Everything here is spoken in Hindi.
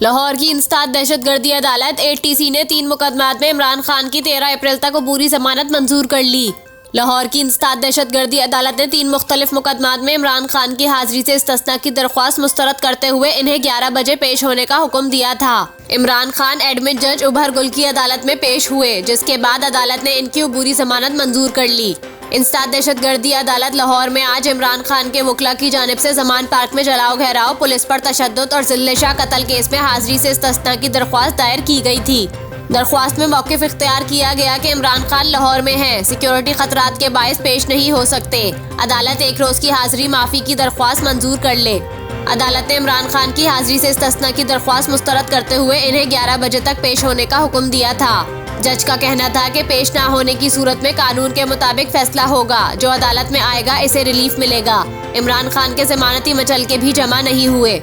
लाहौर की इंसदाद दहशतगर्दी अदालत ATC ने 3 मुकदमात में इमरान खान की 13 अप्रैल तक पूरी जमानत मंजूर कर ली। लाहौर की इंसदाद दहशतगर्दी अदालत ने 3 मुख्तलिफ मुकदमात में इमरान खान की हाजिरी से इस्तिस्ना की दरख्वास्त मुस्तरद करते हुए इन्हें 11 बजे पेश होने का हुक्म दिया था। इमरान खान एडमिट जज उभर गुल की अदालत में पेश हुए, जिसके बाद अदालत ने इनकी अबूरी जमानत मंजूर कर ली। इंसदाद दहशतगर्दी अदालत लाहौर में आज इमरान खान के वकला की जानिब से जमान पार्क में जलाओ घेराव, पुलिस पर तशद्दुद और जिल्ले शाह कत्ल केस में हाजिरी से इस्तिस्ना की दरख्वास्त दायर की गई थी। दरख्वास्त में मौक़िफ़ इख्तियार किया गया कि इमरान खान लाहौर में हैं, सिक्योरिटी खतरात के बायस पेश नहीं हो सकते। अदालत 1 रोज़ की हाजिरी माफ़ी की दरख्वास्त मंजूर कर ले। अदालत ने इमरान खान की हाजिरी से इस्तिस्ना की दरख्वास्त मुस्तरद करते हुए इन्हें 11 बजे तक पेश होने का हुक्म दिया था। जज का कहना था कि पेश ना होने की सूरत में कानून के मुताबिक फैसला होगा। जो अदालत में आएगा इसे रिलीफ मिलेगा। इमरान खान के जमानती मचलके भी जमा नहीं हुए।